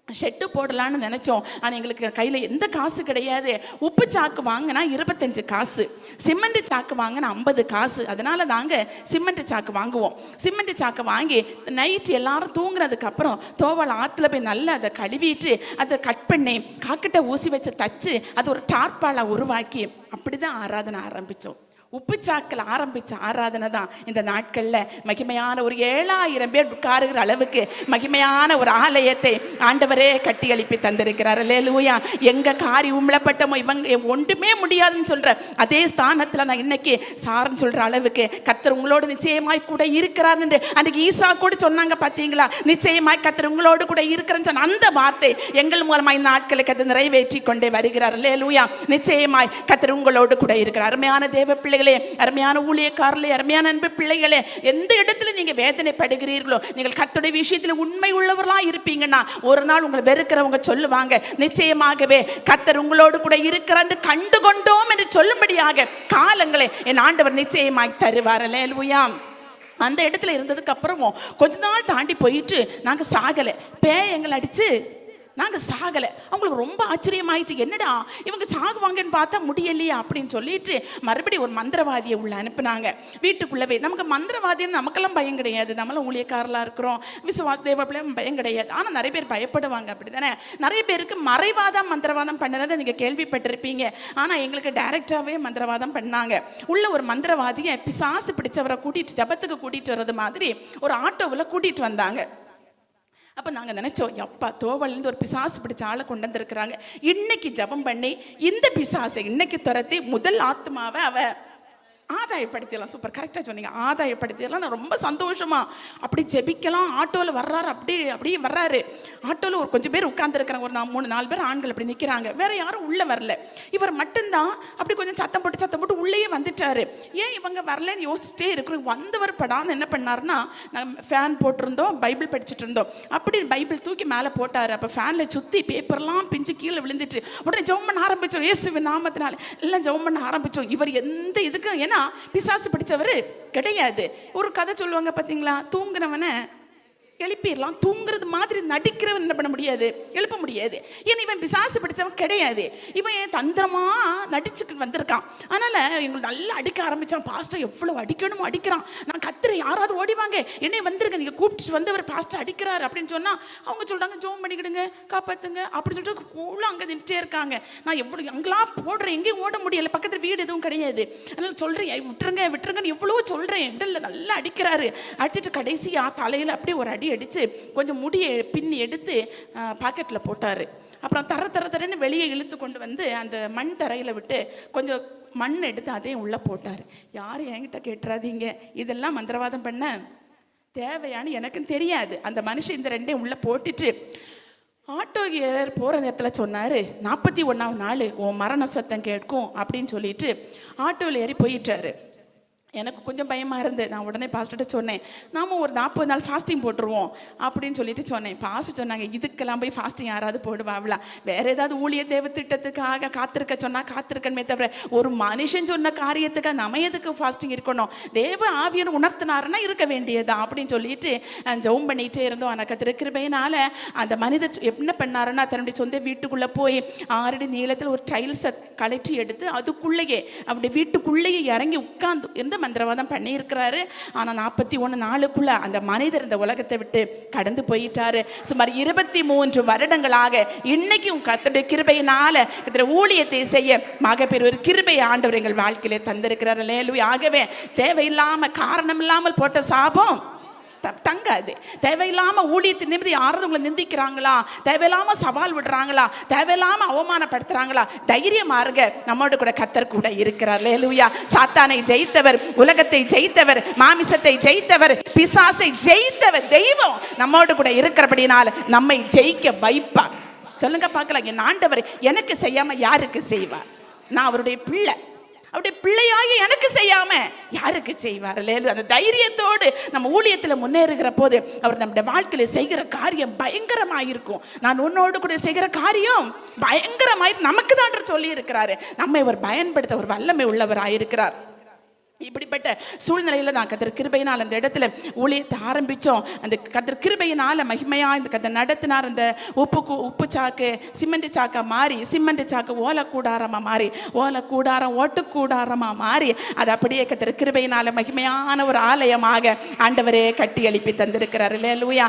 ஷெட்டு போடலான்னு நினச்சோம். ஆனால் எங்களுக்கு கையில் எந்த காசு கிடையாது. உப்பு சாக்கு வாங்கினா 25 காசு, சிமெண்ட் சாக்கு வாங்கினா 50 காசு. அதனால நாங்கள் சிமெண்ட் சாக்கு வாங்குவோம். சிமெண்ட் சாக்கு வாங்கி நைட்டு எல்லாரும் தூங்குனதுக்கப்புறம் தோவல் ஆற்றுல போய் நல்லா அதை கழுவிட்டு அதை கட் பண்ணி காக்கிட்ட ஊசி வச்சு தச்சு அது ஒரு டார்பாலாக உருவாக்கி அப்படி தான் ஆராதனை ஆரம்பித்தோம். உப்பு சாக்கில் ஆரம்பித்த ஆராதனை தான் இந்த நாட்களில் மகிமையான ஒரு 7000 பேர் உட்காருகிற அளவுக்கு மகிமையான ஒரு ஆலயத்தை ஆண்டவரே கட்டி எழுப்பி தந்திருக்கிறார். அல்லேலூயா. எங்க காரி உமிழப்பட்டமோ இவங்க ஒன்றுமே முடியாதுன்னு சொல்ற அதே ஸ்தானத்தில் நான் இன்னைக்கு சாரன்னு சொல்ற அளவுக்கு கர்த்தர் உங்களோடு நிச்சயமாய் கூட இருக்கிறார் என்று அன்றைக்கு ஈசா கூட சொன்னாங்க. பார்த்தீங்களா? நிச்சயமாய் கர்த்தர் உங்களோடு கூட இருக்கிறேன்னு சொன்ன அந்த வார்த்தை எங்கள் மூலமாக இந்த நாட்களுக்கு அது நிறைவேற்றி கொண்டே வருகிறார். அல்லேலூயா. நிச்சயமாய் கர்த்தர் உங்களோடு கூட இருக்கிறார். அருமையான தேவ பிள்ளைகளே, அருமையான ஊழியக்காரர்களே, அருமையான அன்பு பிள்ளைகளே, எந்த இடத்துல நீங்க வேதனைப்படுகிறீர்களோ, நீங்கள் கர்த்தருடைய விஷயத்தில் உண்மை உள்ளவர்களா இருப்பீங்கன்னா ஒரு நாள் உங்களை வெறுக்கிறவங்க சொல்லுவாங்க, நிச்சயமாகவே கர்த்தர் உங்களோடு கூட இருக்கிறார் என்று கண்டு கொண்டோம் என்று சொல்லும்படியாக காலங்களை என் ஆண்டவர் நிச்சயமாய் தருவார். அல்லேலூயா. அந்த இடத்துல இருந்ததுக்கு அப்புறமும் கொஞ்ச நாள் தாண்டி போயிட்டு நாங்கள் சாகலை, பேய் எங்களை அடிச்சு நாங்கள் சாகலை. அவங்களுக்கு ரொம்ப ஆச்சரியமாயிடுச்சு, என்னடா இவங்க சாகுவாங்கன்னு பார்த்தா முடியலையே அப்படின்னு சொல்லிட்டு மறுபடியும் ஒரு மந்திரவாதியை உள்ள அனுப்புனாங்க. வீட்டுக்குள்ளவே நமக்கு மந்திரவாதின்னு நமக்கெல்லாம் பயம் கிடையாது, நம்மளாம் ஊழியக்காரலாக இருக்கிறோம், விசுவாச தேவ பிள்ளை பயம் கிடையாது. ஆனால் நிறைய பேர் பயப்படுவாங்க, அப்படி தானே? நிறைய பேருக்கு மறைவாதம் மந்திரவாதம் பண்ணுறதை நீங்கள் கேள்விப்பட்டிருப்பீங்க. ஆனால் எங்களுக்கு டைரெக்டாகவே மந்திரவாதம் பண்ணாங்க. உள்ள ஒரு மந்திரவாதியை பிசாசு பிடிச்சவரை கூட்டிகிட்டு ஜபத்துக்கு கூட்டிகிட்டு வர்றது மாதிரி ஒரு ஆட்டோவில் கூட்டிகிட்டு வந்தாங்க. அப்போ நாங்கள் நினச்சோம், எப்பா தோவல்லேருந்து ஒரு பிசாசு பிடிச்ச ஆளை கொண்டு வந்திருக்கிறாங்க, இன்னைக்கு ஜபம் பண்ணி இந்த பிசாசை இன்னைக்கு துரத்தி முதல் ஆத்மாவை அவ ஆதாயப்படுத்திடலாம். சூப்பர், கரெக்டாக சொன்னீங்க, ஆதாயப்படுத்திடலாம். நான் ரொம்ப சந்தோஷமா அப்படி ஜெபிக்கலாம். ஆட்டோவில் வர்றாரு, அப்படியே வர்றாரு. ஆட்டோவில் ஒரு கொஞ்சம் பேர் உட்காந்துருக்கிறாங்க, ஒரு 3-4 பேர் ஆண்கள் அப்படி நிற்கிறாங்க, வேற யாரும் உள்ளே வரல. இவர் மட்டும்தான் அப்படி கொஞ்சம் சத்தம் போட்டு உள்ளேயே வந்துட்டாரு. ஏன் இவங்க வரலன்னு யோசிச்சுட்டே இருக்கிறோம். வந்தவர் படான்னு என்ன பண்ணாருன்னா, நாங்கள் ஃபேன் போட்டிருந்தோம், பைபிள் படிச்சுட்டு இருந்தோம். அப்படி பைபிள் தூக்கி மேலே போட்டார். அப்போ ஃபேனில் சுற்றி பேப்பர்லாம் பிஞ்சு கீழே விழுந்துட்டு உடனே ஜெபம் பண்ண ஆரம்பித்தோம். இயேசுவின் நாமத்தினால எல்லாம் ஜெபம் பண்ண ஆரம்பித்தோம். இவர் எந்த இதுக்கு, ஏன்னா பிசாசு பிடிச்சவர் கிடையாது. ஒரு கதை சொல்லுவாங்க பார்த்தீங்களா, தூங்குனவனை எழுப்பிடலாம், தூங்குறது மாதிரி நடிக்கிறவன் என்ன பண்ண முடியாது, எழுப்ப முடியாது. ஏன்னா இவன் பிசாசு பிடிச்சவன் கிடையாது, இவன் தந்திரமா நடிச்சுட்டு வந்திருக்கான். அதனால எங்களுக்கு நல்லா அடிக்க ஆரம்பிச்சான். பாஸ்டர் எவ்வளவு அடிக்கணுமோ அடிக்கிறான். நான் கத்துறேன், யாராவது ஓடிவாங்க, என்னை வந்துருங்க, நீங்க கூப்பிட்டு வந்தவர் பாஸ்டர் அடிக்கிறாரு அப்படின்னு சொன்னா அவங்க சொல்றாங்க, ஜோம் பண்ணிக்கிடுங்க, காப்பாத்துங்க அப்படின்னு சொல்லிட்டு கூழ அங்கே நின்றுட்டே இருக்காங்க. நான் எவ்வளவு அங்கெல்லாம் போடுறேன், எங்கேயும் ஓட முடியல, பக்கத்துல வீடு எதுவும் கிடையாது. அதனால சொல்றேன், விட்டுருங்கன்னு எவ்வளவோ சொல்றேன். இடல்ல நல்லா அடிக்கிறாரு. அடிச்சுட்டு கடைசியா தலையில அப்படியே ஒரு அடிச்சு கொஞ்சம் முடியை பின்னி எடுத்து பாக்கெட்டில் போட்டார். அப்புறம் தரன்னு வெளியே இழுத்து கொண்டு வந்து அந்த மண் தரையில் விட்டு கொஞ்சம் மண் எடுத்து அதையும் உள்ளே போட்டார். யாரும் என்கிட்ட கேட்டுறாதீங்க, இதெல்லாம் மந்திரவாதம் பண்ண தேவையானு எனக்கும் தெரியாது. அந்த மனுஷன் இந்த ரெண்டையும் உள்ளே போட்டுட்டு ஆட்டோ ஏர் போகிற நேரத்தில் சொன்னார், 41ஆம் நாள் உன் மரண சத்தம் கேட்கும் அப்படின்னு சொல்லிட்டு ஆட்டோவில் ஏறி போயிட்டாரு. எனக்கு கொஞ்சம் பயமாக இருந்தது. நான் உடனே பாஸ்டர்கிட்ட சொன்னேன், நாம ஒரு 40 நாள் ஃபாஸ்டிங் போட்டுருவோம் அப்படின்னு சொல்லிட்டு சொன்னேன். பாஸ்டர் சொன்னாங்க, இதுக்கெல்லாம் போய் ஃபாஸ்டிங் யாராவது போடுவாங்களா? வேற ஏதாவது ஊழிய தேவ திட்டத்துக்காக காத்திருக்க சொன்னால் காத்திருக்கணுமே தவிர ஒரு மனுஷன் சொன்ன காரியத்துக்காக நம்ம எதுக்கு ஃபாஸ்டிங் இருக்கணும்? தேவ ஆவியர் உணர்த்தினாருன்னா இருக்க வேண்டியதா அப்படின்னு சொல்லிட்டு ஜெபம் பண்ணிகிட்டே இருந்தோம். எனக்கு திருக்கிருபையினால அந்த மனிதர் என்ன பண்ணாருன்னா, தன்னுடைய சொந்த வீட்டுக்குள்ளே போய் 6 அடி நீளத்தில் ஒரு டைல்ஸை கழற்றி எடுத்து அதுக்குள்ளேயே அப்படி வீட்டுக்குள்ளேயே இறங்கி உட்கார்ந்து எந்த மந்திரவாதம் பண்ணியிருக்கிறாரு. ஆனால் 41 நாளுக்குள்ள அந்த மனிதர் இந்த உலகத்தை விட்டு கடந்து போயிட்டாரு. சுமார் 23 வருடங்களாக இன்னைக்கும் கர்த்தருடைய கிருபையினால ஊழியத்தை செய்ய மகப்பேறு ஒரு கிருபை ஆண்டவர் எங்கள் வாழ்க்கையிலே தந்திருக்கிறார். அல்லேலூயா. ஆகவே தேவையில்லாம காரணம் இல்லாமல் போட்ட சாபம் தங்காது. தேவையில்லாம ஊழியத்தின் நிமிதி யாராவது உங்களை நிந்திக்கிறாங்களா, தேவையில்லாம சவால் விடுறாங்களா, தேவையில்லாம அவமானப்படுத்துறாங்களா, தைரியமா இருங்க, நம்மோடு கூட கர்த்தர் கூட இருக்கிறார். அல்லேலூயா. சாத்தானை ஜெயித்தவர், உலகத்தை ஜெயித்தவர், மாமிசத்தை ஜெயித்தவர், பிசாசை ஜெயித்தவர் தெய்வம் நம்மோடு கூட இருக்கிறபடினால் நம்மை ஜெயிக்க வைப்பார். சொல்லுங்க பார்க்கலாம், என் ஆண்டவர் எனக்கு செய்யாம யாருக்கு செய்வார்? நான் அவருடைய பிள்ளை, அவருடைய பிள்ளையாக எனக்கு செய்யாம யாருக்கு செய்வார்? அந்த தைரியத்தோடு நம்ம ஊழியத்தில் முன்னேறுகிற போது அவர் நம்முடைய வாழ்க்கையில செய்கிற காரியம் பயங்கரமாயிருக்கும். நான் உன்னோடு கூட செய்கிற காரியம் பயங்கரமாய் நமக்கு தான் சொல்லி இருக்கிறாரு. நம்மை அவர் பயன்படுத்த ஒரு வல்லமை உள்ளவராயிருக்கிறார். இப்படிப்பட்ட சூழ்நிலையில தான் கர்த்தர் கிருபையினால் அந்த இடத்துல ஊழியத்தை ஆரம்பித்தோம். அந்த கர்த்தர் கிருபையினால் மகிமையா இந்த கர்த்தர் நடத்தினார். அந்த உப்பு சாக்கு சிமெண்ட் சாக்கா மாறி, சிமெண்ட் சாக்கு ஓலை கூடாரமாக மாறி, ஓலை கூடாரம் ஓட்டு கூடாரமாக மாறி, அது அப்படியே கர்த்தர் கிருபையினால் மகிமையான ஒரு ஆலயமாக ஆண்டவரே கட்டி எழுப்பி தந்திருக்கிறார். அல்லேலூயா.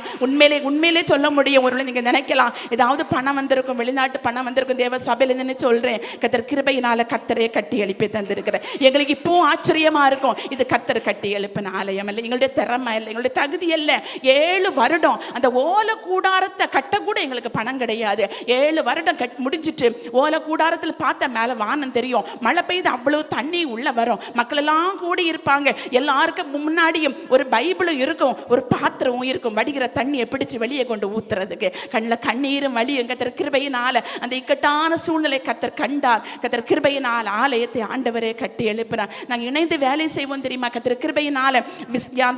உண்மையிலே சொல்ல முடியும். ஒருவேளை நீங்கள் நினைக்கலாம் ஏதாவது பணம் வந்திருக்கும், வெளிநாட்டு பணம் வந்திருக்கும், தேவ சபையிலேருந்து சொல்கிறேன். கர்த்தர் கிருபையினால் கர்த்தரே கட்டி எழுப்பி தந்திருக்கிறார். எங்களுக்கு இப்போ ஆச்சரியம் இருக்கும். இது கர்த்தர் கட்டி எழுப்பின ஆலயம் அல்ல, எங்களுடைய திறமை இல்லை, எங்களுடைய தகுதி அல்ல. 7 வருடம் அந்த ஓலை கூடாரத்தை கட்ட கூட எங்களுக்கு பணம் கிடையாது. 7 வருடம் முடிஞ்சிட்டு ஓலை கூடாரத்தில் பார்த்த மேல வானம் தெரியும், மழை பெய்து அவ்வளவு தண்ணி உள்ள வரும், மக்கள் எல்லாம் கூடி இருப்பாங்க, எல்லாருக்கும் முன்னாடியும் ஒரு பைபிளும் இருக்கும், ஒரு பாத்திரமும் இருக்கும், வடிகிற தண்ணியை பிடிச்சு வெளியே கொண்டு ஊத்துறதுக்கு. கண்ணில் கண்ணீரும் வலியும். கர்த்தர் கிருபையினால அந்த இக்கட்டான சூழ்நிலை கர்த்தர் கண்டார். கர்த்தர் கிருபையினால் ஆலயத்தை ஆண்டவரே கட்டி எழுப்பினார். நாங்கள் இணைந்து வேலை செய்வோம் தெரியுமா? கர்த்தர் கிருபையினால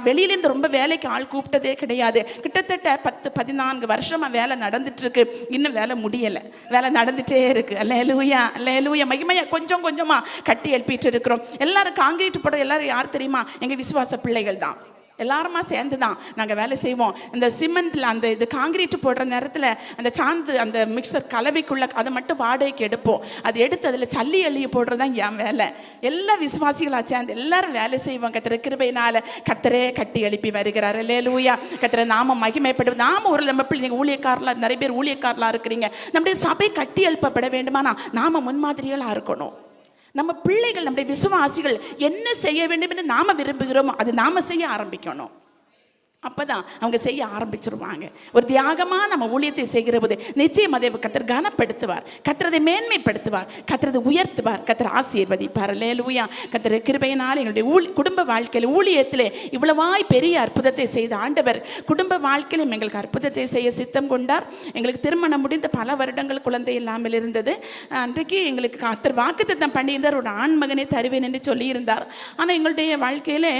வெளியிலிருந்து ரொம்ப வேலைக்கு ஆள் கூப்பிட்டதே கிடையாது. கிட்டத்தட்ட 10-14 வருஷமா வேலை நடந்துட்டு இருக்கு. இன்னும் வேலை முடியல, வேலை நடந்துட்டே இருக்கு. அல்லேலூயா, அல்லேலூயா. மகிமையா கொஞ்சம் கொஞ்சமா கட்டி எழுப்பிட்டு இருக்கிறோம். எல்லாரும் காங்கிரீட் போட எல்லாரும் யார் தெரியுமா? எங்க விசுவாச பிள்ளைகள் தான். எல்லாருமா சேர்ந்து தான் நாங்கள் வேலை செய்வோம். இந்த சிமெண்ட்டில் அந்த இது காங்கிரீட் போடுற நேரத்தில் அந்த சாந்து அந்த மிக்சர் கலவைக்குள்ளே அதை மட்டும் வாடகைக்கு எடுப்போம். அது எடுத்து அதில் சல்லி அள்ளியை போடுறது தான் என் வேலை. எல்லா விசுவாசிகளாக சேர்ந்து எல்லாரும் வேலை செய்வோம். கர்த்தர் கிருபையினால் கர்த்தரே கட்டி எழுப்பி வருகிறார். அல்லேலூயா. கர்த்தரை நாம மகிமைப்படும். நாம ஒரு நம்ம பிள்ளைங்க ஊழியக்காரலாம், நிறைய பேர் ஊழியக்காரலாம் இருக்கிறீங்க. நம்முடைய சபை கட்டி எழுப்பப்பட வேண்டுமானா நாம முன்மாதிரிகளாக இருக்கணும். நம்ம பிள்ளைகள், நம்முடைய விசுவாசிகள் என்ன செய்ய வேண்டும் என்று நாம விரும்புகிறோமோ அது நாம செய்ய ஆரம்பிக்கணும். அப்பதான் அவங்க செய்ய ஆரம்பிச்சிருவாங்க. ஒரு தியாகமா நம்ம ஊழியத்தை செய்கிற போது நிச்சயம் அதை கர்த்தர் கனப்படுத்துவார், கர்த்தரை மேன்மைப்படுத்துவார், கர்த்தரை உயர்த்துவார், கர்த்தர் ஆசீர்வதிப்பார். அல்லேலூயா. கர்த்தர் கிருபையினால் எங்களுடைய குடும்ப வாழ்க்கையில் ஊழியத்திலே இவ்வளவாய் பெரிய அற்புதத்தை செய்த ஆண்டவர் குடும்ப வாழ்க்கையிலும் எங்களுக்கு அற்புதத்தை செய்ய சித்தம் கொண்டார். எங்களுக்கு திருமணம் முடிந்த பல வருடங்கள் குழந்தை இல்லாமல் இருந்தது. அன்றைக்கு எங்களுக்கு கர்த்தர் வாக்குத்தத்தம் பண்ணியிருந்தார், ஒரு ஆண் மகனை தருவேன் என்று சொல்லியிருந்தார். ஆனால் எங்களுடைய வாழ்க்கையிலே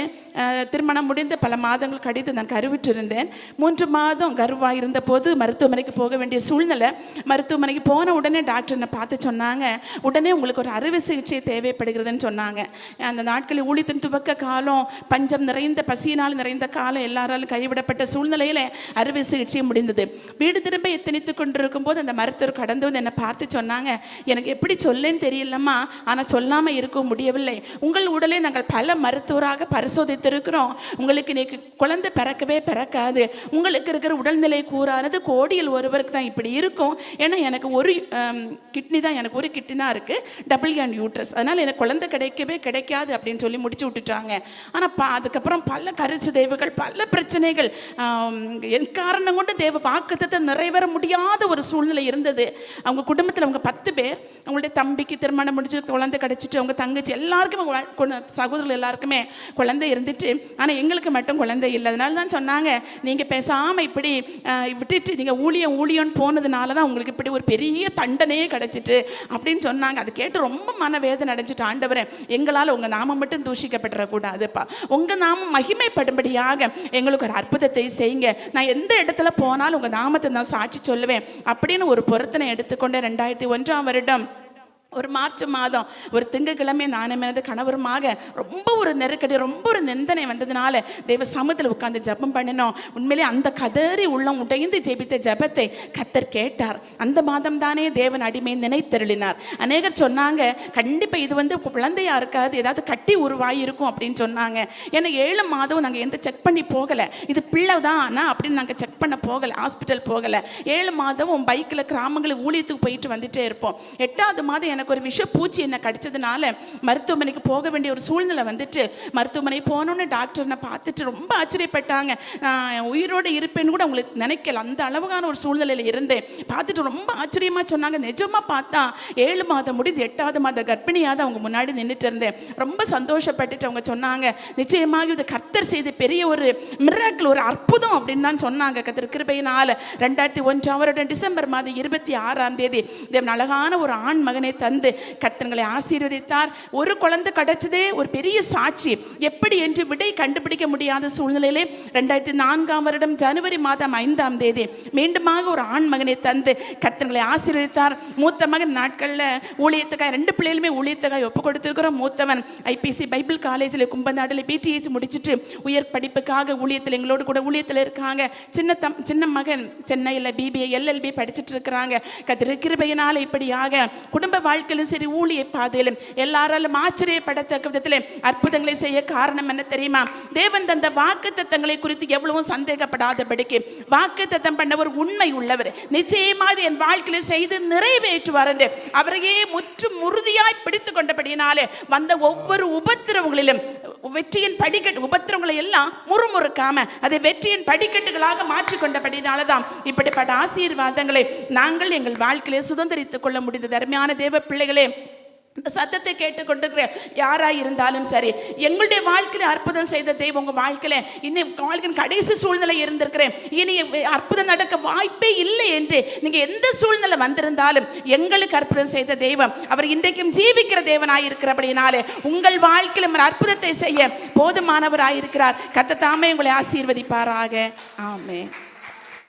திருமணம் முடிந்து பல மாதங்கள் கழித்து நான் கருவிட்டிருந்தேன். 3 மாதம் கருவாக இருந்த போது மருத்துவமனைக்கு போக வேண்டிய சூழ்நிலை. மருத்துவமனைக்கு போன உடனே டாக்டர் என்னை பார்த்து சொன்னாங்க, உடனே உங்களுக்கு ஒரு அறுவை சிகிச்சை தேவைப்படுகிறதுன்னு சொன்னாங்க. அந்த நாட்களில் ஊழியத்தின் துவக்க காலம், பஞ்சம் நிறைந்த பசியினால் நிறைந்த காலம், எல்லாராலும் கைவிடப்பட்ட சூழ்நிலையில் அறுவை சிகிச்சை முடிந்தது. வீடு திரும்ப எத்தனித்து கொண்டிருக்கும் போது அந்த மருத்துவர் கடந்து வந்து என்னை பார்த்து சொன்னாங்க, எனக்கு எப்படி சொல்லேன்னு தெரியலம்மா, ஆனால் சொல்லாமல் இருக்க முடியவில்லை. உங்கள் உடலை நாங்கள் பல மருத்துவராக பரிசோதித்திருக்கிறோம். உங்களுக்கு இன்னைக்கு குழந்தை பிறக்காது. உங்களுக்கு இருக்கிற உடல்நிலை கூறானது கோடியில் ஒருவருக்கு தான் இப்படி இருக்கும். ஏன்னா எனக்கு ஒரு கிட்னி தான், எனக்கு ஒரு கிட்னி தான் இருக்கு, டபுள் ஹேண்ட் யூட்ரஸ். அதனால எனக்கு குழந்தை கிடைக்காது அப்படின்னு சொல்லி முடிச்சு விட்டுட்டாங்க. ஆனால் அதுக்கப்புறம் பல கருத்து தேவைகள், பல பிரச்சனைகள், காரணம் கொண்டு தேவ வாக்குத்தத்தம் நிறைவேற முடியாத ஒரு சூழ்நிலை இருந்தது. அவங்க குடும்பத்தில் அவங்க 10 பேர், அவங்களுடைய தம்பிக்கு திருமணம் முடிச்சு குழந்தை கிடைச்சிட்டு, அவங்க தங்கச்சி எல்லாருக்குமே, சகோதரர்கள் எல்லாருக்குமே குழந்தை இருந்துட்டு, ஆனால் எங்களுக்கு மட்டும் குழந்தை இல்லை. அதனால தான் சொன்னாங்க, நீங்கள் பேசாமல் இப்படி விட்டுட்டு நீங்கள் ஊழியம்னு போனதுனால தான் உங்களுக்கு இப்படி ஒரு பெரிய தண்டனையே கிடைச்சிட்டு அப்படின்னு சொன்னாங்க. அது கேட்டு ரொம்ப மனவேதனை அடைஞ்சிட்டு, ஆண்டவரே எங்களால் உங்கள் நாமம் மட்டும் தூஷிக்கப்பட்டுறக்கூடாதுப்பா, உங்கள் நாமம் மகிமைப்படும்படியாக எங்களுக்கு ஒரு அற்புதத்தை செய்யுங்க, நான் எந்த இடத்துல போனாலும் உங்கள் நாமத்தை நான் சாட்சி சொல்லுவேன் அப்படின்னு ஒரு பொருத்தனை எடுத்துக்கொண்டு 2001ஆம் வருடம் ஒரு மார்ச் மாதம் ஒரு திங்கட்கிழமை நானும் எனது கணவருமாக ரொம்ப ஒரு நெருக்கடி, ரொம்ப ஒரு நிந்தனை வந்ததுனால தேவ சமூகத்தில் உட்கார்ந்து ஜெபம் பண்ணினோம். உண்மையிலே அந்த கதறி உள்ளம் உடைந்து ஜெபித்த ஜெபத்தை கர்த்தர் கேட்டார். அந்த மாதம் தானே தேவன் அடிமை நினைத்தருளினார். அநேகர் சொன்னாங்க, கண்டிப்பாக இது குழந்தையா இருக்காது, ஏதாவது கட்டி உருவாயிருக்கும் அப்படின்னு சொன்னாங்க. ஏன்னா 7 மாதம் நாங்கள் எந்த செக் பண்ணி போகலை, இது பிள்ளை தான் அப்படின்னு நாங்கள் செக் பண்ண போகலை, ஹாஸ்பிட்டல் போகலை. 7 மாதம் பைக்கில் கிராமங்களுக்கு ஊழியத்துக்கு போயிட்டு வந்துட்டே இருப்போம். 8வது மாதம் எனக்கு ஒரு விஷ பூச்சி என்ன கடிச்சதுனால மருத்துவமனைக்கு போக வேண்டிய ஒரு சூழ்நிலை வந்துட்டு, மருத்துவமனை போனோன்னு டாக்டர் என்னை பார்த்துட்டு ரொம்ப ஆச்சரியப்பட்டாங்க. நான் உயிரோடு இருப்பேன்னு கூட உங்களுக்கு நினைக்கல, அந்த அளவுக்கான ஒரு சூழ்நிலையில் இருந்தேன். பார்த்துட்டு ரொம்ப ஆச்சரியமாக சொன்னாங்க. நிஜமாக பார்த்தா 7 மாதம் முடிந்து 8வது மாத கர்ப்பிணியாக அவங்க முன்னாடி நின்றுட்டு இருந்தேன். ரொம்ப சந்தோஷப்பட்டுட்டு அவங்க சொன்னாங்க, நிச்சயமாக இது கர்த்தர் செய்த பெரிய ஒரு மிராக்கிள், ஒரு அற்புதம் அப்படின்னு தான் சொன்னாங்க. கர்த்தர் கிருபையினால் 2001 டிசம்பர் மாதம் 26ஆம் தேதி தேவன் அழகான ஒரு ஆண் மகனை தந்து கர்த்தர்களை ஆசீர்வதித்தார். ஒரு குழந்தை கிடைச்சதே ஒரு பெரிய சாட்சி. எப்படி என்று விடை கண்டுபிடிக்க முடியாத சூழ்நிலையிலே 2004 ஜனவரி மாதம் 5ஆம் தேதி மீண்டுமாக ஒரு ஆண் மகனை தந்து கர்த்தர்களை ஆசீர்வதித்தார். மூத்த மகன் நாட்களில் ஊழியத்துக்காக 2 பிள்ளைகளுமே ஊழியத்துக்காக ஒப்பு கொடுத்திருக்கிறோம். மூத்தவன் ஐபிசி பைபிள் காலேஜில் கும்பநாட்டில் பிடிஹெச் முடிச்சுட்டு உயர் படிப்புக்காக ஊழியத்தில் எங்களோடு கூட ஊழியத்தில் இருக்காங்க. சின்ன மகன் சென்னையில் பிபிஏ எல்எல்பி படிச்சுட்டு இருக்கிறாங்க. கர்த்தர் கிருபையினால் இப்படியாக குடும்ப வாழ்க்கையிலும் சரி ஊழிய பாதையிலும் எல்லாராலும் ஆச்சரியப்படத்தக்க விதத்தில் அற்புதங்களை செய்ய காரணம் என்ன தெரியுமா? தேவன் தந்த வாக்கு தத்தங்களை குறித்து எவ்வளவும் சந்தேகப்படாதபடிக்கு வாக்கு தத்தம் பண்ணவர் உண்மை உள்ளவர், நிச்சயமாக என் வாழ்க்கையில் செய்து நிறைவேற்றுவார் என்று அவரையே முற்றும் உறுதியாய் பிடித்து கொண்டபடியினாலே வந்த ஒவ்வொரு உபத்திரவங்களிலும் வெற்றியின் படிக்கட்டு, உபத்திரவங்களை எல்லாம் முறுமுறுக்காம அதை வெற்றியின் படிக்கட்டுகளாக மாற்றிக்கொண்டபடினால்தான் இப்படிப்பட்ட ஆசீர்வாதங்களை நாங்கள் எங்கள் வாழ்க்கையிலே சுதந்திரித்துக் கொள்ள முடிந்தது. அருமையான தேவ பிள்ளைகளே, இந்த சத்தத்தை கேட்டுக்கொண்டிருக்கிற யாராக இருந்தாலும் சரி, எங்களுடைய வாழ்க்கையில் அற்புதம் செய்த தெய்வம் உங்கள் வாழ்க்கையில் இன்னும் வாழ்க்கையின் கடைசி சூழ்நிலை இருந்திருக்கிறேன், இனி அற்புதம் நடக்க வாய்ப்பே இல்லை என்று நீங்கள் எந்த சூழ்நிலை வந்திருந்தாலும் எங்களுக்கு அற்புதம் செய்த தெய்வம் அவர் இன்றைக்கும் ஜீவிக்கிற தேவனாய் இருக்கிறபடினாலே உங்கள் வாழ்க்கையில் அற்புதத்தை செய்ய போதுமானவராயிருக்கிறார். கர்த்தர் தாமே உங்களை ஆசீர்வதிப்பாராக. ஆமென்.